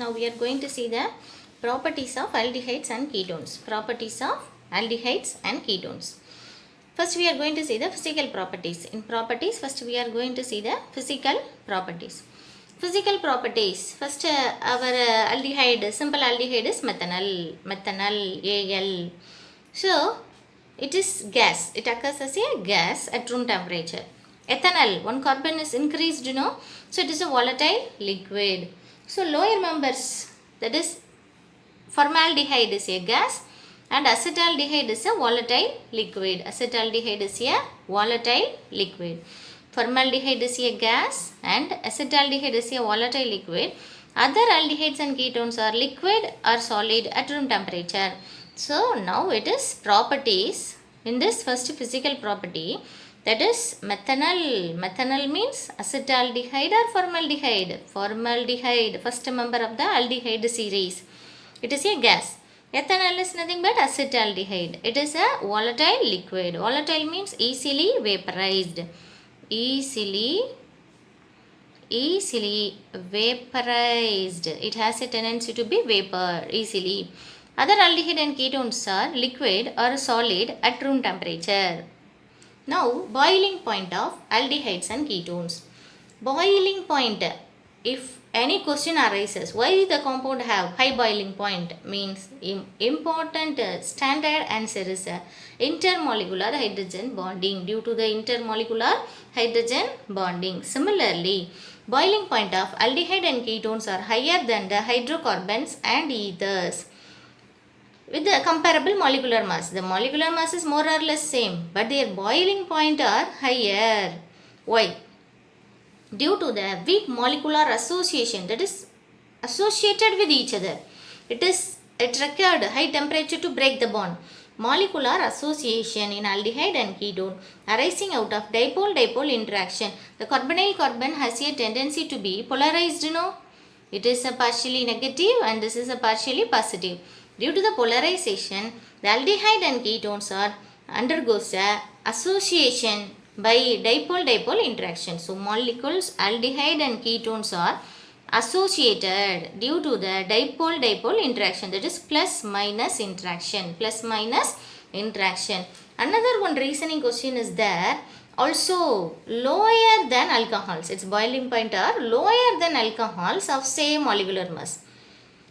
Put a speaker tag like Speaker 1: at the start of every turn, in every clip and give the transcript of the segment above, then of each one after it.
Speaker 1: Now we are going to see the properties of aldehydes and ketones. Properties of aldehydes and ketones. First we are going to see the physical properties. In properties, first we are going to see the physical properties. Physical properties. First our aldehyde, simple aldehyde is methanol. Methanol, Al. So it is gas. It occurs as a gas at room temperature. Ethanol, one carbon is increased, so it is a volatile liquid. So lower members, that is formaldehyde is a gas and acetaldehyde is a volatile liquid. Acetaldehyde is a volatile liquid. Formaldehyde is a gas and acetaldehyde is a volatile liquid. Other aldehydes and ketones are liquid or solid at room temperature. So now it is properties. In this first physical property, that is methanol. Methanol means acetaldehyde or formaldehyde. Formaldehyde, first member of the aldehyde series. It is a gas. Ethanol is nothing but acetaldehyde. It is a volatile liquid. Volatile means easily vaporized. Easily vaporized. It has a tendency to be vapor easily. Other aldehyde and ketones are liquid or solid at room temperature. Now, boiling point of aldehydes and ketones. Boiling point, if any question arises, why the compound have high boiling point, means important standard answer is intermolecular hydrogen bonding, due to the intermolecular hydrogen bonding. Similarly, boiling point of aldehyde and ketones are higher than the hydrocarbons and ethers with the comparable molecular mass. The molecular mass is more or less same, but their boiling point are higher. Why? Due to the weak molecular association, that is associated with each other. It required high temperature to break the bond. Molecular association in aldehyde and ketone arising out of dipole-dipole interaction. The carbonyl carbon has a tendency to be polarized, It is a partially negative and this is a partially positive. Due to the polarization, the aldehyde and ketones are undergoes a association by dipole-dipole interaction. So molecules aldehyde and ketones are associated due to the dipole-dipole interaction, that is plus minus interaction. Another one reasoning question is there, also lower than alcohols. Its boiling point are lower than alcohols of same molecular mass.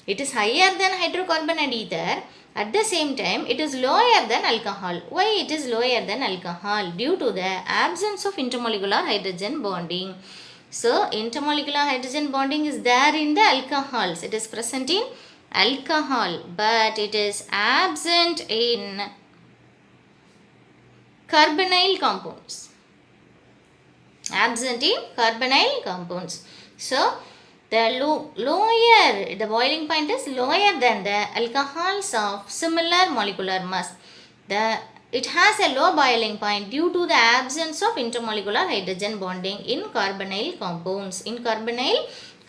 Speaker 1: It is higher than hydrocarbon and ether. At the same time, it is lower than alcohol. Why it is lower than alcohol? Due to the absence of intermolecular hydrogen bonding. So, intermolecular hydrogen bonding is there in the alcohols. It is present in alcohol, but it is absent in carbonyl compounds. Absent in carbonyl compounds. So, the boiling point is lower than the alcohols of similar molecular mass. It has a low boiling point due to the absence of intermolecular hydrogen bonding in carbonyl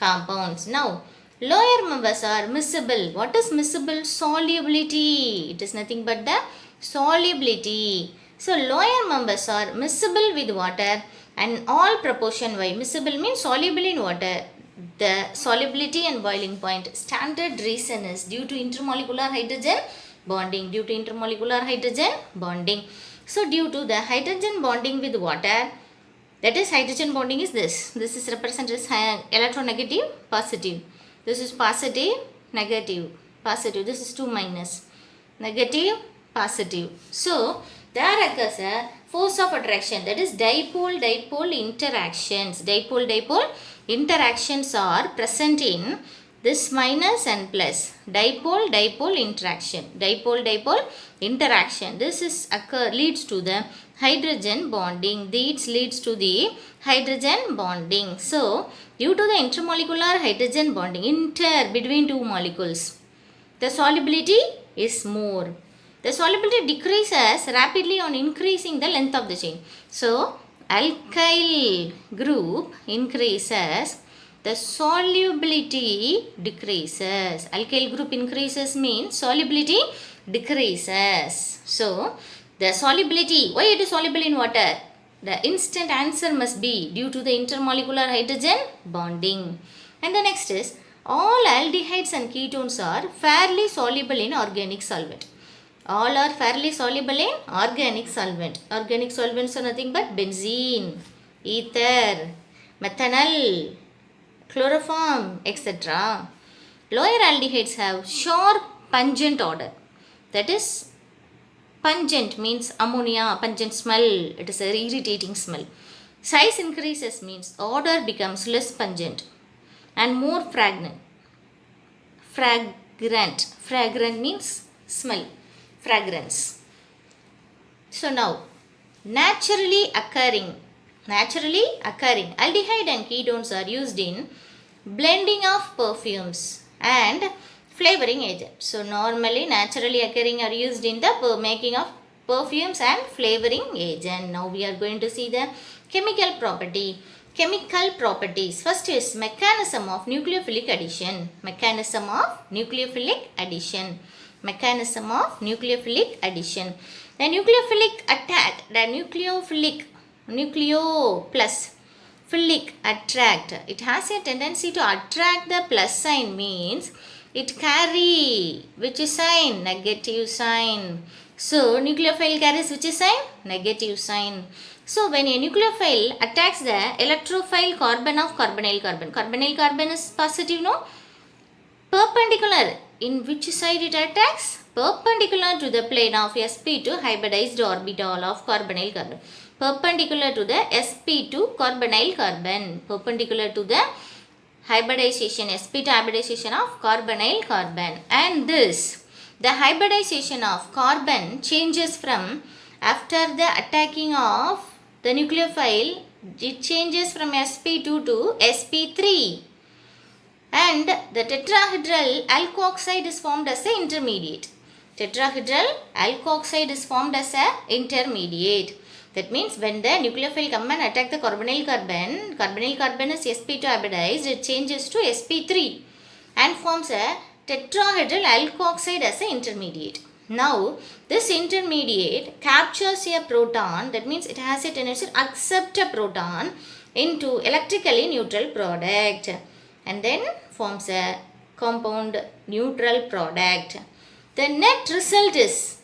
Speaker 1: compounds. Now, lower members are miscible. What is miscible? Solubility. It is nothing but the solubility. So, lower members are miscible with water and all proportion y. Miscible means soluble in water. The solubility and boiling point. Standard reason is due to intermolecular hydrogen bonding. So, due to the hydrogen bonding with water, that is hydrogen bonding is this. This is represented as electronegative, positive. This is positive, negative, positive. This is 2 minus. Negative, positive. So, there occurs a force of attraction, that is dipole-dipole interactions. Dipole-dipole interactions are present in this minus and plus. Dipole-dipole interaction. This is leads to the hydrogen bonding. Leads to the hydrogen bonding. So, due to the intermolecular hydrogen bonding between two molecules, the solubility is more. The solubility decreases rapidly on increasing the length of the chain. So, alkyl group increases, the solubility decreases. Alkyl group increases means solubility decreases. So, the solubility, why it is soluble in water? The instant answer must be due to the intermolecular hydrogen bonding. And the next is All aldehydes and ketones are fairly soluble in organic solvent. All are fairly soluble in organic solvent. Organic solvents are nothing but benzene, ether, methanol, chloroform, etc. Lower aldehydes have sharp pungent odor. That is, pungent means ammonia, pungent smell. It is a irritating smell. Size increases means odor becomes less pungent and more fragrant. Fragrant means smell, fragrance. So now, naturally occurring aldehyde and ketones are used in blending of perfumes and flavoring agents. So normally naturally occurring are used in the making of perfumes and flavoring agent. Now we are going to see the chemical properties. First is mechanism of nucleophilic addition. Mechanism of nucleophilic The nucleophilic attack, the nucleo plus philic attract. It has a tendency to attract the plus sign, means it carry which sign? Negative sign. So nucleophile carries which sign? Negative sign. So when a nucleophile attacks the electrophile carbon of carbonyl carbon is positive, no? Perpendicular. In which side it attacks? Perpendicular to the plane of sp2 hybridized orbital of carbonyl carbon. Perpendicular to the sp2 carbonyl carbon. Perpendicular to the hybridization, sp2 hybridization of carbonyl carbon. And the hybridization of carbon changes from, after the attacking of the nucleophile, it changes from sp2 to sp3. And the tetrahedral alkoxide is formed as an intermediate. That means when the nucleophile come and attack the carbonyl carbon is sp2 hybridized, it changes to sp3 and forms a tetrahedral alkoxide as an intermediate. Now this intermediate captures a proton, that means it has a tendency to accept a proton into electrically neutral product and then forms a compound neutral product. The net result is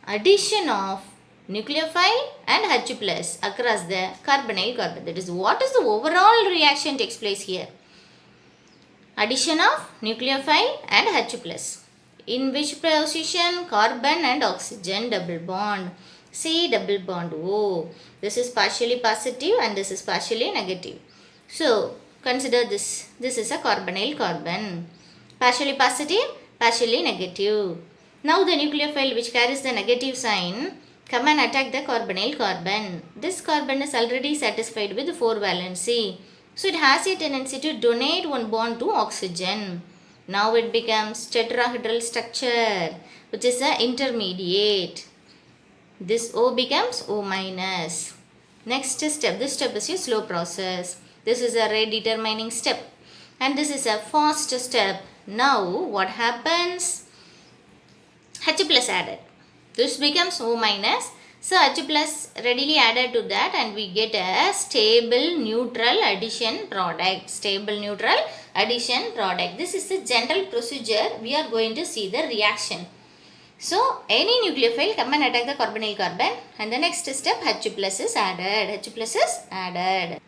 Speaker 1: addition of nucleophile and H plus across the carbonyl carbon. That is, what is the overall reaction takes place here? Addition of nucleophile and H plus. In which position? Carbon and oxygen double bond. C double bond O. This is partially positive and this is partially negative. So consider this. This is a carbonyl carbon. Partially positive, partially negative. Now the nucleophile which carries the negative sign come and attack the carbonyl carbon. This carbon is already satisfied with 4 valency. So it has a tendency to donate one bond to oxygen. Now it becomes tetrahedral structure, which is an intermediate. This O becomes O minus. Next step. This step is a slow process. This is a rate determining step. And this is a fast step. Now what happens? H plus added. This becomes O minus. So H plus readily added to that and we get a stable neutral addition product. This is the general procedure. We are going to see the reaction. So any nucleophile come and attack the carbonyl carbon and the next step H plus is added.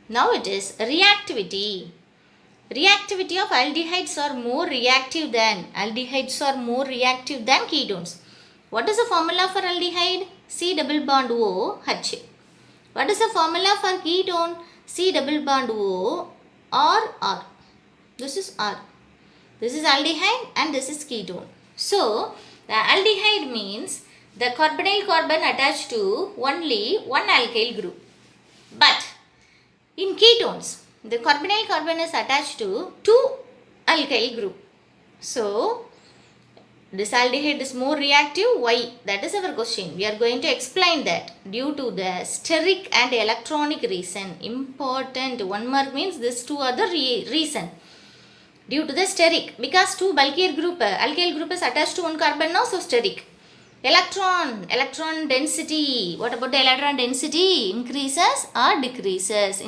Speaker 1: Now it is reactivity. Reactivity of aldehydes are more reactive than ketones. What is the formula for aldehyde? C double bond O H. What is the formula for ketone? C double bond O or R. This is R. This is aldehyde and this is ketone. So the aldehyde means the carbonyl carbon attached to only one alkyl group. But in ketones, the carbonyl carbon is attached to 2 alkyl group. So this aldehyde is more reactive. Why? That is our question. We are going to explain that due to the steric and electronic reason. Important. 1 mark means these two are the reason. Due to the steric, because 2 bulkier group, alkyl group is attached to one carbon now, so steric. Electron density. What about the electron density? Increases or decreases?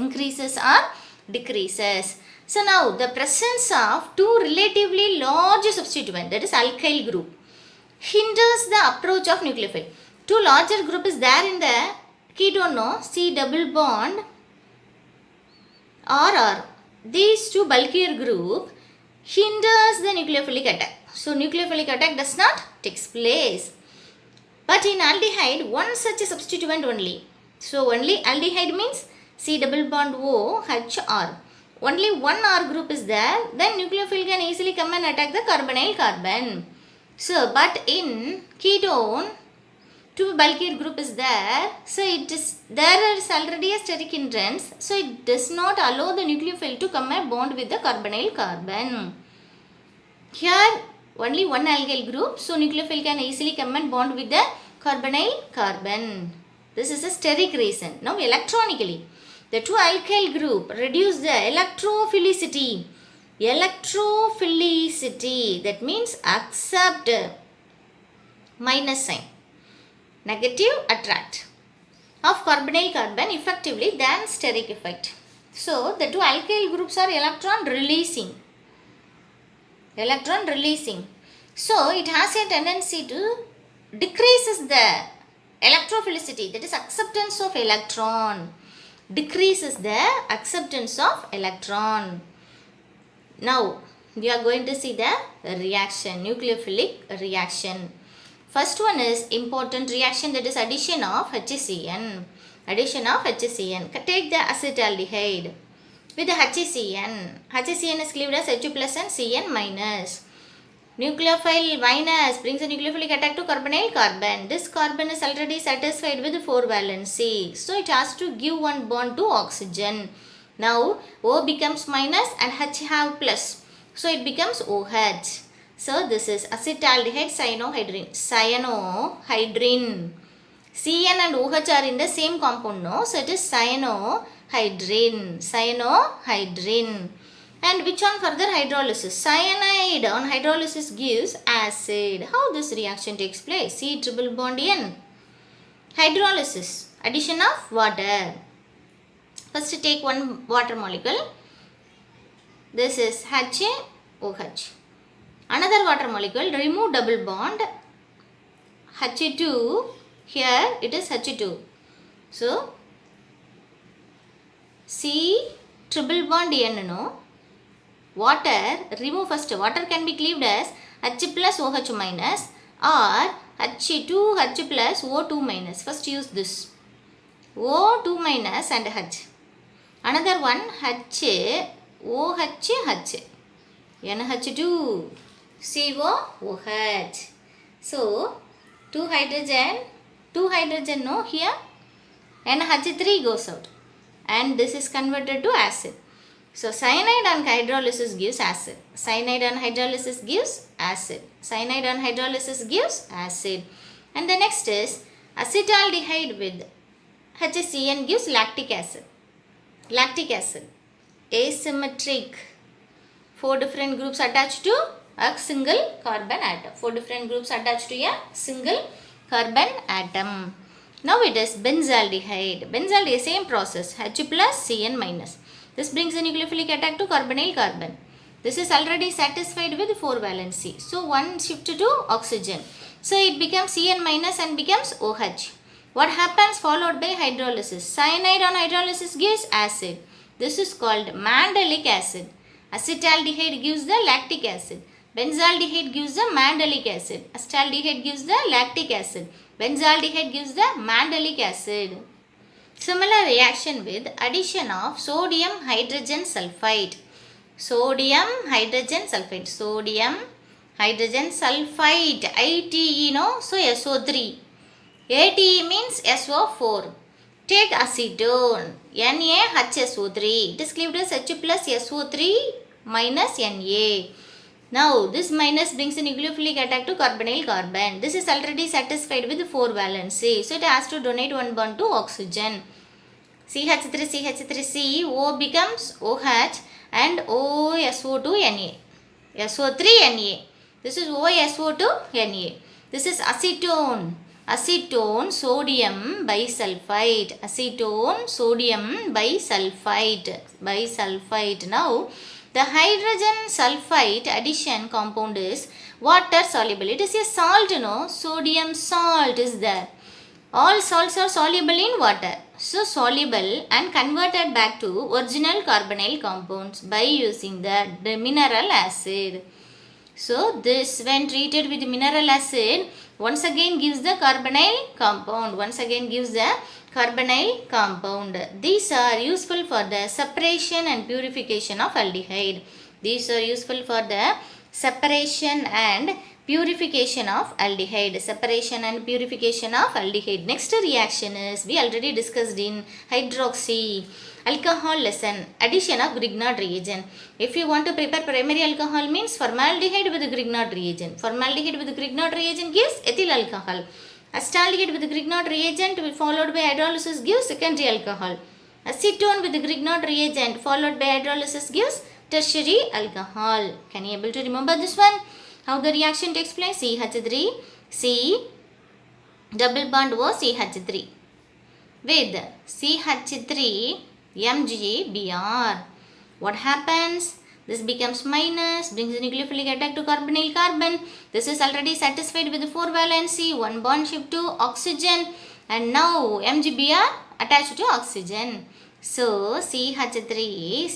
Speaker 1: So now the presence of two relatively large substituent, that is alkyl group, hinders the approach of nucleophile. Two larger group is there in the ketone, no? C double bond RR. These two bulkier group hinders the nucleophilic attack. So nucleophilic attack does not take place. But in aldehyde, one such a substituent only. So only aldehyde means C double bond O H R. Only one R group is there, then nucleophile can easily come and attack the carbonyl carbon. So but in ketone, two bulkier group is there, so there is already a steric hindrance, so it does not allow the nucleophile to come and bond with the carbonyl carbon. Here only one alkyl group, so nucleophile can easily come and bond with the carbonyl carbon. This is a steric reason. Now electronically, the two alkyl group reduce the electrophilicity. Electrophilicity, that means accept minus sign, negative attract of carbonyl carbon effectively than steric effect. So the two alkyl groups are electron releasing. So it has a tendency to decreases the electrophilicity, that is acceptance of electron. Decreases the acceptance of electron. Now we are going to see the reaction, nucleophilic reaction. First one is important reaction, that is addition of HCN. Addition of HCN. Take the acetaldehyde with the HCN. HCN is cleaved as H plus and Cn minus. Nucleophile minus brings a nucleophilic attack to carbonyl carbon. This carbon is already satisfied with 4 valency. So it has to give one bond to oxygen. Now O becomes minus and H have plus. So it becomes OH. So this is acetaldehyde cyanohydrin. Cn and OH are in the same compound, no? So it is cyanohydrin. And which on further hydrolysis? Cyanide on hydrolysis gives acid. How this reaction takes place? C triple bond N. Hydrolysis. Addition of water. First take one water molecule. This is HOH. Another water molecule, remove double bond. H2. Here it is H2. So C triple bond N, no? Water, remove first. Water can be cleaved as H plus OH minus or H2H plus O2 minus. First use this. O2 minus and H. Another one H, OH, H. NH2, COOH. So, two hydrogen no here. NH3 goes out. And this is converted to acid. So cyanide on hydrolysis gives acid. And the next is acetaldehyde with HCN gives lactic acid. Asymmetric. 4 different groups attached to a single carbon atom. Now it is benzaldehyde. Benzaldehyde, same process. H plus Cn minus. This brings a nucleophilic attack to carbonyl carbon. This is already satisfied with 4 valency. So one shift to oxygen. So it becomes Cn minus and becomes OH. What happens followed by hydrolysis? Cyanide on hydrolysis gives acid. This is called mandelic acid. Acetaldehyde gives the lactic acid. Benzaldehyde gives the mandelic acid. Acetaldehyde gives the lactic acid. Benzaldehyde gives the mandelic acid. Similar reaction with addition of sodium hydrogen sulfide. ITE, no? So SO3. ATE means SO4. Take acetone. NaHSO3. It is cleaved as H plus SO3 minus Na. Now this minus brings a nucleophilic attack to carbonyl carbon. This is already satisfied with 4 valency. So it has to donate one bond to oxygen. CH3C, O becomes OH and OSO2 Na. SO3 Na. This is OSO2 Na. This is acetone. Sodium bisulfite. Now The hydrogen sulfide addition compound is water soluble. It is a salt, sodium salt is there. All salts are soluble in water. So soluble and converted back to original carbonyl compounds by using the mineral acid. So this when treated with mineral acid once again gives the carbonyl compound. These are useful for the separation and purification of aldehyde. Next reaction is we already discussed in hydroxy alcohol lesson, addition of Grignard reagent. If you want to prepare primary alcohol means formaldehyde with Grignard reagent. Formaldehyde with Grignard reagent gives ethyl alcohol. Acetaldehyde with Grignard reagent followed by hydrolysis gives secondary alcohol. Acetone with Grignard reagent followed by hydrolysis gives tertiary alcohol. Can you able to remember this one? How the reaction takes place? CH3, C, double bond O, CH3 with CH3, MgBr. What happens? This becomes minus, brings the nucleophilic attack to carbonyl carbon. This is already satisfied with the 4 valency, 1 bond shift to oxygen, and now MgBr attached to oxygen. So CH3,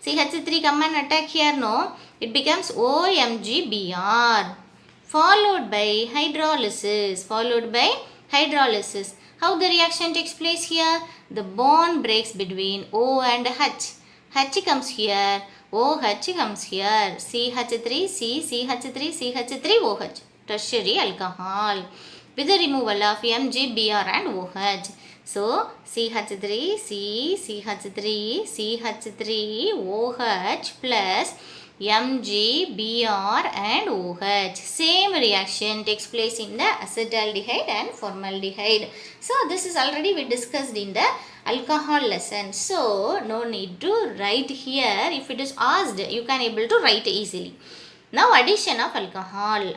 Speaker 1: CH3 come and attack here, no? It becomes OMgBr followed by hydrolysis. How the reaction takes place here? The bond breaks between O and H. H comes here, OH comes here. CH3, CH3, OH. Tertiary alcohol with the removal of MgBr and OH. So CH3, CH3, OH plus MgBr and OH. Same reaction takes place in the acetaldehyde and formaldehyde. So this is already we discussed in the alcohol lesson. So no need to write here. If it is asked, you can able to write easily. Now addition of alcohols.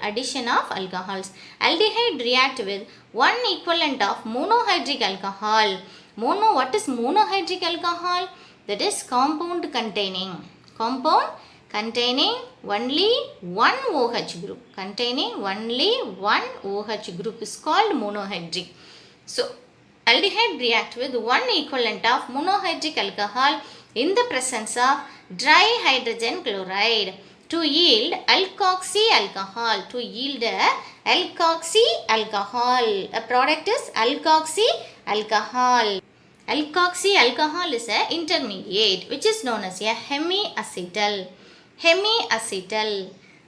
Speaker 1: Aldehyde react with one equivalent of monohydric alcohol. What is monohydric alcohol? That is compound containing only one OH group. Is called monohydric. So aldehyde react with one equivalent of monohydric alcohol in the presence of dry hydrogen chloride to yield alkoxy alcohol. A product is alkoxy alcohol. Alkoxy alcohol is an intermediate which is known as a hemiacetal,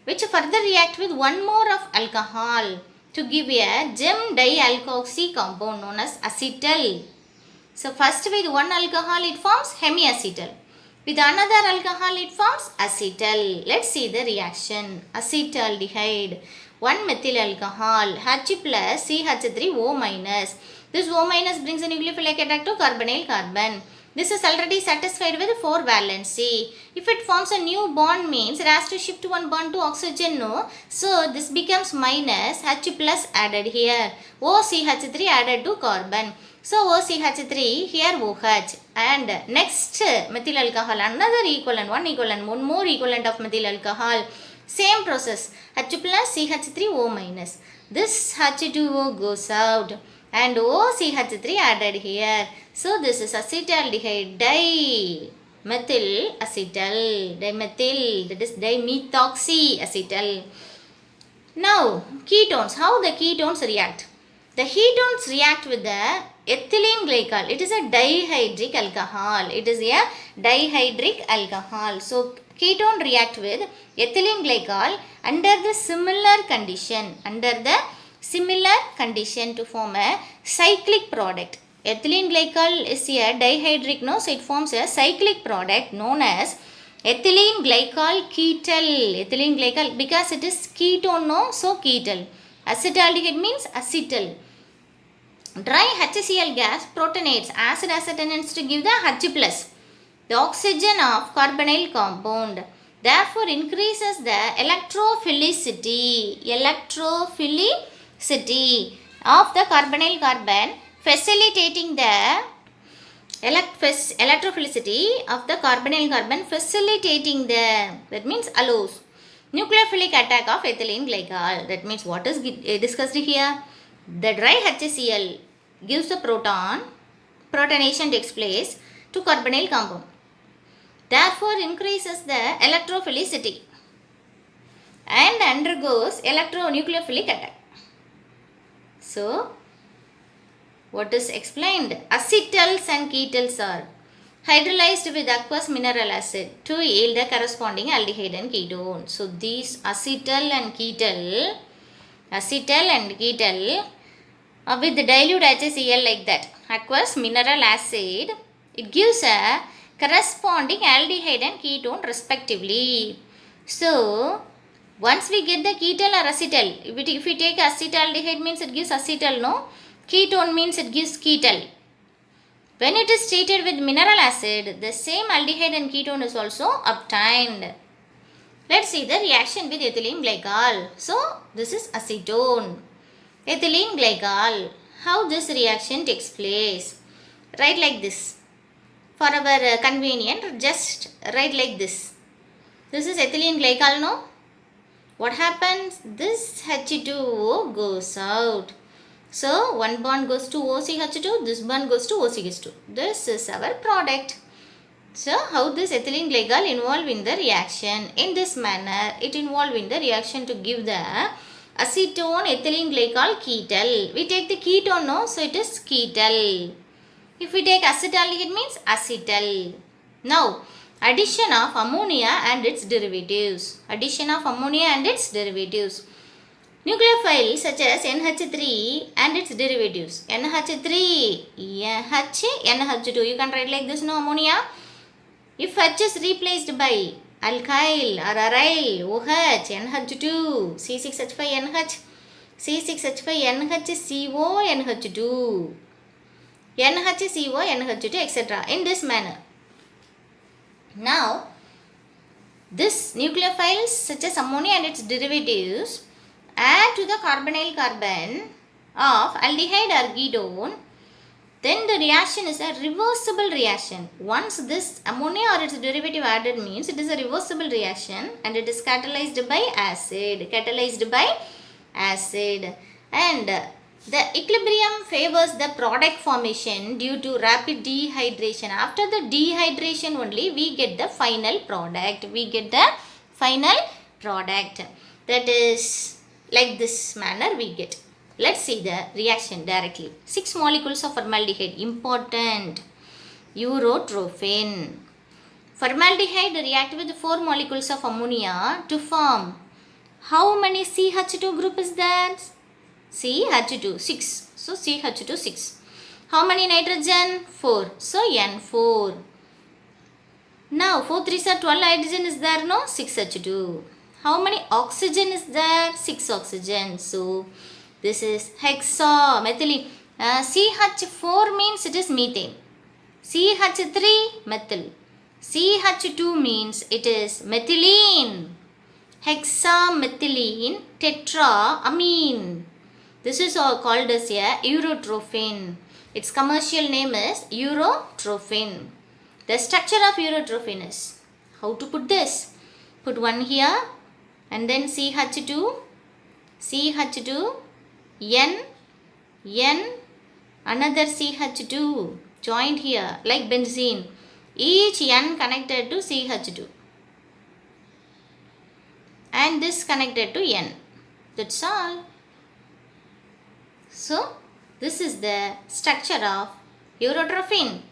Speaker 1: which further react with one more of alcohol to give a gem dialkoxy compound known as acetal. So first with one alcohol it forms hemiacetal. With another alcohol it forms acetal. Let's see the reaction. Acetaldehyde, 1 methyl alcohol, H plus CH3O minus. This O minus brings a nucleophilic attack to carbonyl carbon. This is already satisfied with 4 valency. If it forms a new bond means it has to shift one bond to oxygen, no? So this becomes minus, H plus added here. OCH3 added to carbon. So OCH3 here OH. And next methyl alcohol, another equivalent, one more equivalent of methyl alcohol. Same process, H plus CH3O minus. This H2O goes out and OCH3 added here. So this is acetaldehyde, dimethyl acetal, that is dimethoxy acetal. Now ketones, how the ketones react? The ketones react with the ethylene glycol. It is a dihydric alcohol. So ketone react with ethylene glycol under the similar condition to form a cyclic product. Ethylene glycol is a dihydric, no? So it forms a cyclic product known as ethylene glycol ketal. Ethylene glycol because it is ketone, no? So ketal. Acetaldehyde means acetal. Dry HCl gas protonates acid acetonides to give the H plus, the oxygen of carbonyl compound. Therefore increases the electrophilicity of the carbonyl carbon, facilitating the Electrophilicity of the carbonyl carbon facilitating the, that means allows, nucleophilic attack of ethylene glycol. That means what is discussed here? The dry HCl gives the protonation takes place to carbonyl compound. Therefore increases the electrophilicity and undergoes electronucleophilic attack. So, what is explained? Acetals and ketals are hydrolyzed with aqueous mineral acid to yield the corresponding aldehyde and ketone. So, these acetal and ketal with dilute HCl like that, aqueous mineral acid, it gives a corresponding aldehyde and ketone respectively. So, once we get the ketal or acetal, if we take acetaldehyde means it gives acetal, no? Ketone means it gives ketal. When it is treated with mineral acid, the same aldehyde and ketone is also obtained. Let's see the reaction with ethylene glycol. So, this is acetone. Ethylene glycol. How this reaction takes place? Write like this. For our convenience, just write like this. This is ethylene glycol, no? What happens? This H2O goes out. So, one bond goes to OCH2, this bond goes to OCH2. This is our product. So, how this ethylene glycol involve in the reaction? In this manner, it involve in the reaction to give the acetone ethylene glycol ketal. We take the ketone, no? So, it is ketal. If we take acetaldehyde means acetal. Now, addition of ammonia and its derivatives. Addition of ammonia and its derivatives. Nucleophiles such as NH3 and its derivatives. NH3, NH2. You can write like this, no, ammonia. If H is replaced by alkyl or aryl, OH, NH2, C6H5NH, C6H5NH, CO, NH2, NHCO, NH2, etc. In this manner. Now, this nucleophiles such as ammonia and its derivatives add to the carbonyl carbon of aldehyde or ketone, then the reaction is a reversible reaction. Once this ammonia or its derivative added means it is a reversible reaction and it is catalyzed by acid. And the equilibrium favors the product formation due to rapid dehydration. After the dehydration only we get the final product. That is like this manner we get. Let's see the reaction directly. 6 molecules of formaldehyde. Important. Urotrophin. Formaldehyde react with 4 molecules of ammonia to form. How many CH2 group is that? CH2, 6. So, CH2, 6. How many nitrogen? 4. So, N4. Now, 4 3s are 12 hydrogen is there, no? 6H2. How many oxygen is there? 6 oxygen. So, this is hexamethylene. CH4 means it is methane. CH3, methyl. CH2 means it is methylene. Hexamethylene tetraamine. This is all called as a urotrophin. Its commercial name is urotrophin. The structure of urotrophin is, how to put this? Put one here and then CH2, N, another CH2 joined here like benzene. Each N connected to CH2 and this connected to N. That's all. So, this is the structure of urotrophin.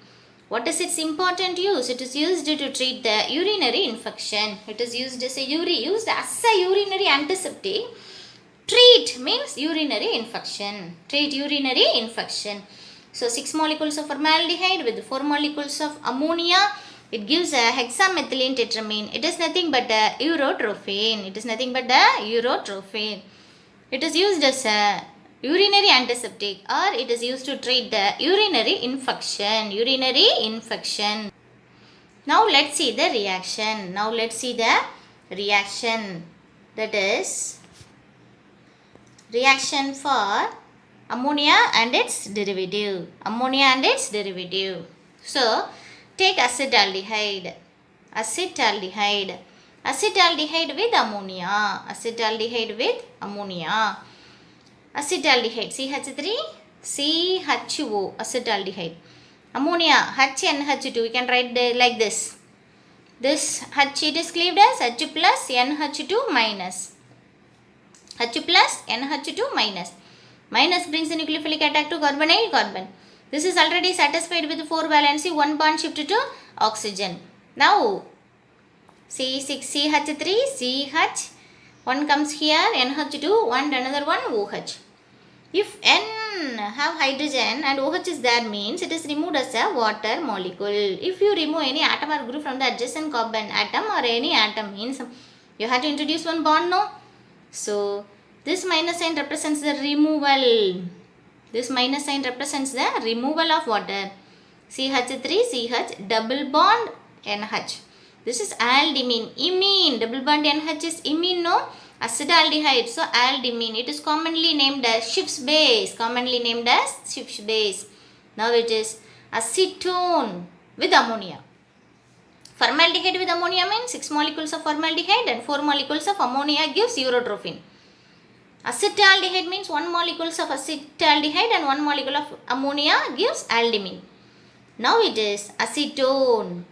Speaker 1: What is its important use? It is used to treat the urinary infection. It is used as a urinary antiseptic. Treat means urinary infection. Treat urinary infection. So, 6 molecules of formaldehyde with 4 molecules of ammonia. It gives a hexamethylene tetramine. It is nothing but a urotrophin. It is used as a urinary antiseptic or it is used to treat the urinary infection. Now let's see the reaction. That is reaction for ammonia and its derivative. So, take acetaldehyde. Acetaldehyde. Acetaldehyde with ammonia. Acetaldehyde with ammonia. Acetaldehyde. CH3, CHO. Acetaldehyde. Ammonia. HNH2. We can write like this. This H it is cleaved as H plus NH2 minus. H plus NH2 minus. Minus brings the nucleophilic attack to carbonyl carbon. This is already satisfied with 4 valency, 1 bond shifted to oxygen. Now, CH3, CH, 1 comes here, NH2, 1 another one, OH. If N have hydrogen and OH is there means it is removed as a water molecule. If you remove any atom or group from the adjacent carbon atom or any atom means you have to introduce one bond, no? So, this minus sign represents the removal. This minus sign represents the removal of water. CH3, CH, double bond NH. This is aldimine. Imine, double bond NH is imine, no? Acetaldehyde. So, aldimine. It is commonly named as Schiff's base. Commonly named as Schiff's base. Now, it is acetone with ammonia. Formaldehyde with ammonia means 6 molecules of formaldehyde and 4 molecules of ammonia gives urotrophin. Acetaldehyde means 1 molecules of acetaldehyde and 1 molecule of ammonia gives aldimine. Now it is acetone.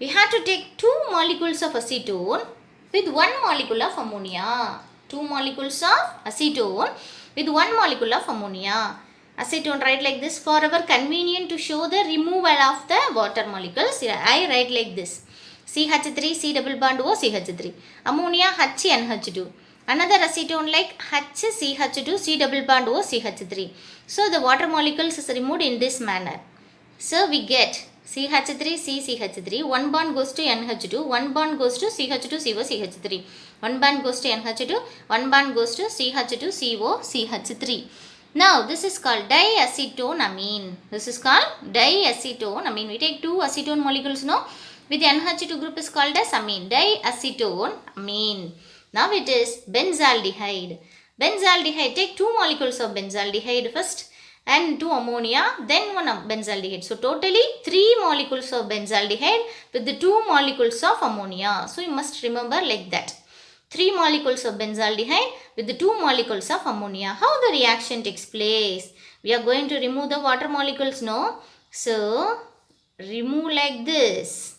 Speaker 1: We have to take 2 molecules of acetone with 1 molecule of ammonia. 2 molecules of acetone with 1 molecule of ammonia. Acetone write like this for our convenience to show the removal of the water molecules. I write like this. CH3, C double bond O, CH3. Ammonia, HNH2. Another acetone like HCH2, C double bond O, CH3. So the water molecules is removed in this manner. So we get CH3, CCH3, 1 bond goes to NH2, 1 bond goes to CH2, CO, CH3. 1 bond goes to NH2, 1 bond goes to CH2, CO, CH3. Now this is called diacetonamine. This is called diacetonamine. We take 2 acetone molecules, no? With NH2 group is called as amine. Diacetonamine. Now it is benzaldehyde. Benzaldehyde, take 2 molecules of benzaldehyde first and 2 ammonia, then 1 benzaldehyde. So totally 3 molecules of benzaldehyde with the 2 molecules of ammonia. So you must remember like that. 3 molecules of benzaldehyde with the 2 molecules of ammonia. How the reaction takes place? We are going to remove the water molecules, no? So remove like this.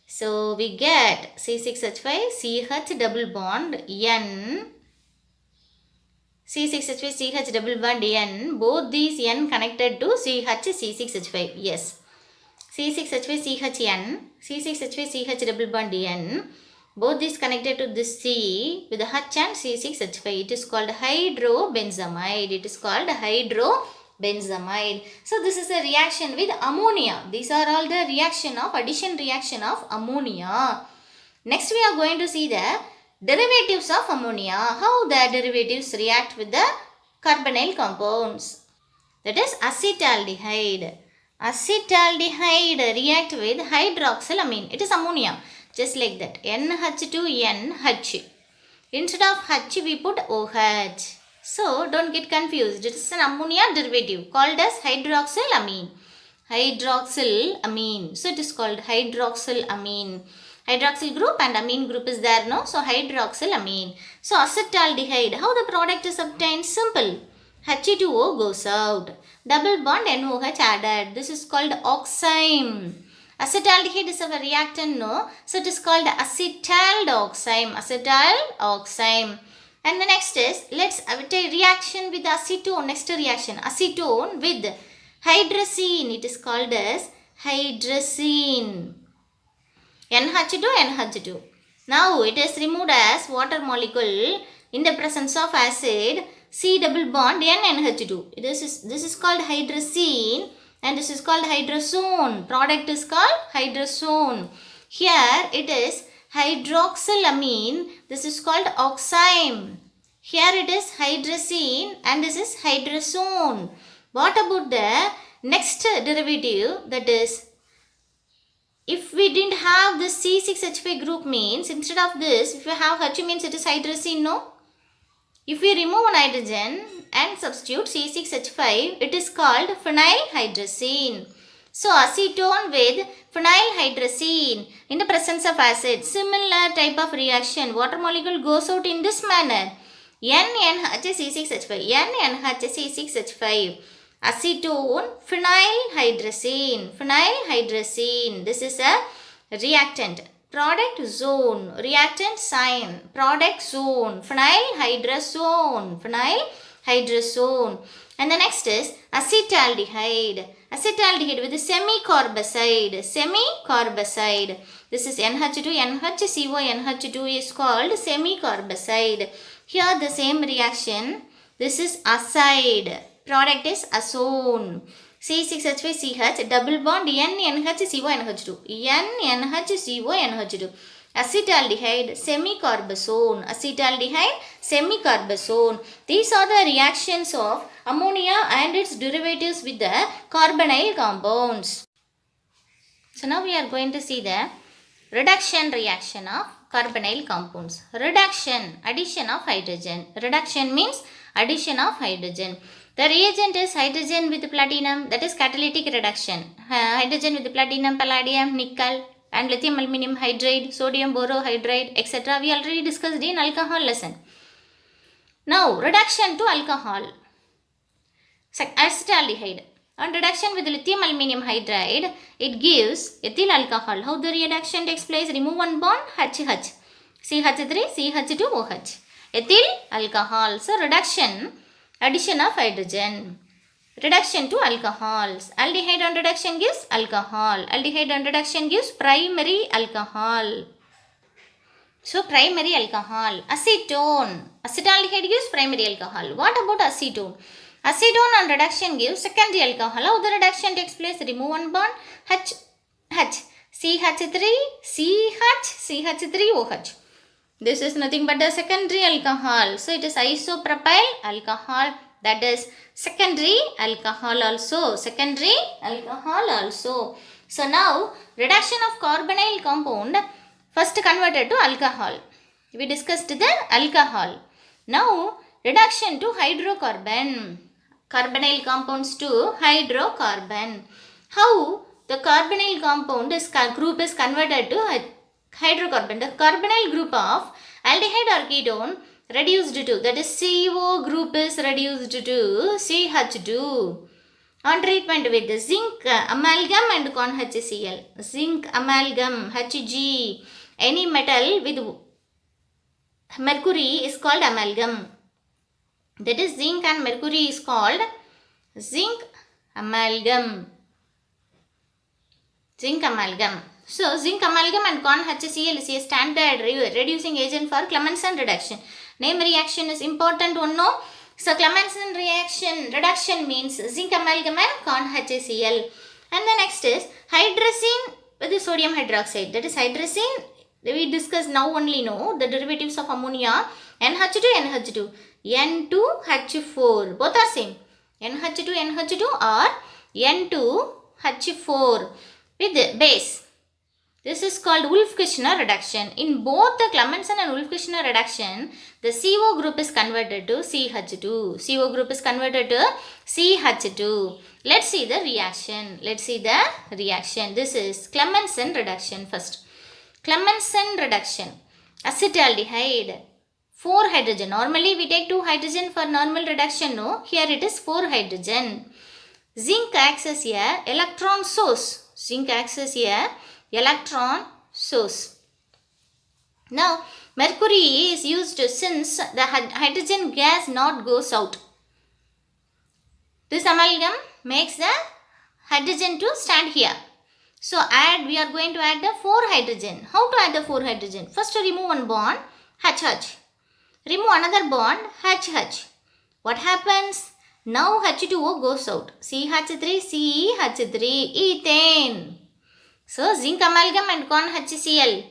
Speaker 1: So we get C6H5, CH double bond N, C6H5, CH double bond N, both these N connected to CH, C6H5, yes. C6H5, CHN, C6H5, CH double bond N, both these connected to this C with the H and C6H5. It is called hydrobenzamide. It is called hydrobenzamide. So this is a reaction with ammonia. These are all the addition reaction of ammonia. Next we are going to see the derivatives of ammonia. How the derivatives react with the carbonyl compounds. That is acetaldehyde. Acetaldehyde react with hydroxylamine. It is ammonia. Just like that. NH2NH. Instead of H we put OH. So don't get confused. It is an ammonia derivative called as hydroxylamine. Hydroxylamine. So it is called hydroxylamine. Hydroxyl group and amine group is there, no? So hydroxylamine. So acetaldehyde. How the product is obtained? Simple. H2O goes out. Double bond NOH added. This is called oxime. Acetaldehyde is a reactant, no? So it is called acetaldoxime. Acetaldoxime. And the next is, let's take reaction with acetone. Next reaction, acetone with hydrazine. It is called as hydrazine. NH2, NH2. Now it is removed as water molecule in the presence of acid. C double bond NH2. This is called hydrazine. And this is called hydrazone. Product is called hydrazone. Here it is hydroxylamine. This is called oxime. Here it is hydrazine and this is hydrazone. What about the next derivative? That is, if we didn't have this C6H5 group means, instead of this, if you have H means it is hydrazine, no? If we remove one hydrogen and substitute C6H5, it is called phenylhydrazine. So acetone with phenylhydrazine in the presence of acid. Similar type of reaction. Water molecule goes out in this manner. NNHC6H5. NNHC6H5. Acetone, phenylhydrazine. Phenylhydrazine. This is a reactant. Product zone. Reactant sign. Product zone. Phenylhydrazone. Phenylhydrazone. And the next is acetaldehyde. Acetaldehyde with semicarbazide. Semicarbazide. This is NH2, NHCO, NH2 is called semicarbazide. Here the same reaction. This is acide. Product is azone. C6H5CH double bond NNHCO NH2. NNHCO NH2. Acetaldehyde, semicarbazone. Acetaldehyde, semicarbazone. These are the reactions of ammonia and its derivatives with the carbonyl compounds. So now we are going to see the reduction reaction of carbonyl compounds. Reduction, addition of hydrogen. Reduction means addition of hydrogen. The reagent is hydrogen with platinum, that is catalytic reduction. Hydrogen with platinum, palladium, nickel and lithium aluminum hydride, sodium borohydride, etc. We already discussed in alcohol lesson. Now reduction to alcohol. Acetaldehyde. On reduction with lithium aluminum hydride, it gives ethyl alcohol. How the reaction takes place? Remove one bond, HH. CH3, CH2OH. Ethyl alcohol. So reduction, addition of hydrogen. Reduction to alcohols. Aldehyde on reduction gives alcohol. Aldehyde on reduction gives primary alcohol. So primary alcohol. Acetone. Acetaldehyde gives primary alcohol. What about acetone? Acetone on reduction gives secondary alcohol. How the reduction takes place? Remove one bond. H. CH3, CH, CH3OH. This is nothing but the secondary alcohol. So it is isopropyl alcohol. That is secondary alcohol also. Secondary alcohol also. So now reduction of carbonyl compound first converted to alcohol. We discussed the alcohol. Now reduction to hydrocarbon. Carbonyl compounds to hydrocarbon. How the carbonyl compound group is converted to hydrocarbon. The carbonyl group of aldehyde or ketone reduced to, that is CO group is reduced to CH2 on treatment with zinc amalgam and con HCl. Zinc amalgam Hg. Any metal with mercury is called amalgam. That is zinc and mercury is called zinc amalgam. Zinc amalgam. So zinc amalgam and con HCl is a standard reducing agent for Clemmensen reduction. Name reaction is important one, no? So Clemmensen reaction reduction means zinc amalgam and con HCl. And the next is hydrazine with the sodium hydroxide. That is hydrazine. We discussed now only, no, the derivatives of ammonia. NH2, NH2. N2H4. Both are same. NH2, NH2 or N2H4 with base. This is called Wolff-Kishner reduction. In both the Clemmensen and Wolff-Kishner reduction, the CO group is converted to CH2. CO group is converted to CH2. Let's see the reaction. Let's see the reaction. This is Clemmensen reduction first. Clemmensen reduction. Acetaldehyde. 4 hydrogen. Normally we take 2 hydrogen for normal reduction. No, here it is 4 hydrogen. Zinc acts as a electron source. Zinc acts as a electron source. Now mercury is used since the hydrogen gas not goes out. This amalgam makes the hydrogen to stand here. So we are going to add the 4 hydrogen. How to add the 4 hydrogen? First remove one bond, HH. Remove another bond, HH. What happens? Now H2O goes out. CH3, CH3, ethane. So zinc amalgam and con HCl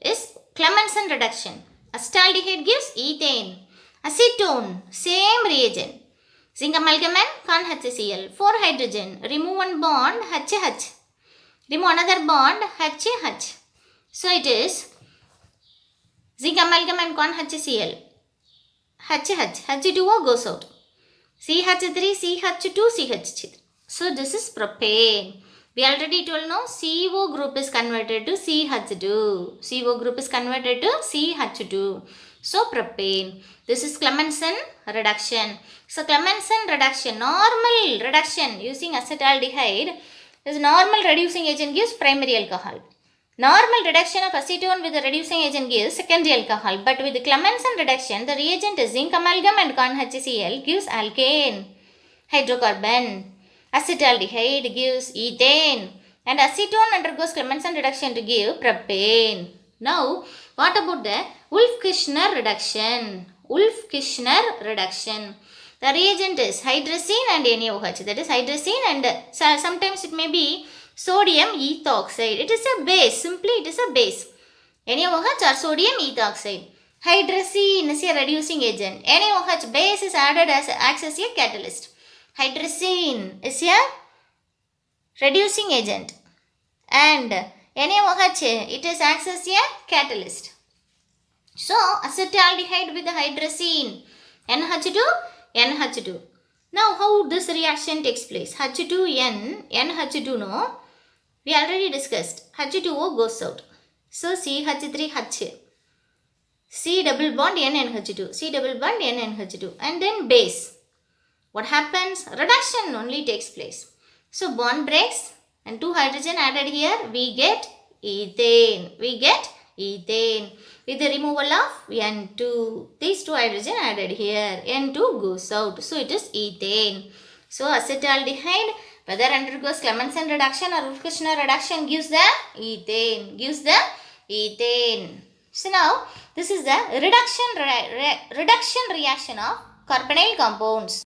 Speaker 1: is Clemmensen reduction. Acetaldehyde gives ethane. Acetone, same reagent. Zinc amalgam and con HCl. 4 hydrogen. Remove one bond, HH. Remove another bond, HH. So it is zinc amalgam and con HCl. HH. H2O goes out. CH3, CH2, CH3. So this is propane. We already told now CO group is converted to CH2. CO group is converted to CH2. So propane. This is Clemmensen reduction. So Clemmensen reduction, normal reduction using acetaldehyde is normal reducing agent gives primary alcohol. Normal reduction of acetone with the reducing agent gives secondary alcohol. But with the Clemmensen reduction, the reagent is zinc amalgam and corn HCl gives alkane, hydrocarbon. Acetaldehyde gives ethane. And acetone undergoes Clemmensen reduction to give propane. Now, what about the Wolff-Kishner reduction? Wolff-Kishner reduction. The reagent is hydrazine and NaOH. That is hydrazine and sometimes it may be sodium ethoxide. It is a base. Simply it is a base. NaOH or sodium ethoxide. Hydrazine is a reducing agent. NaOH base is added as acts as a catalyst. Hydrazine is a reducing agent. And NaOH it is acts as a catalyst. So acetaldehyde with the hydrazine. NH2, NH2. Now how this reaction takes place? H2N, NH2 no. We already discussed. H2O goes out. So CH3H. C double bond NH2. C double bond NH2. And then base. What happens? Reduction only takes place. So bond breaks and 2 hydrogen added here. We get ethane. We get ethane. With the removal of N2. These 2 hydrogen added here. N2 goes out. So it is ethane. So acetaldehyde whether undergoes Clemmensen reduction or Wolff-Kishner reduction gives the ethane. Gives the ethane. So now this is the reduction reaction of carbonyl compounds.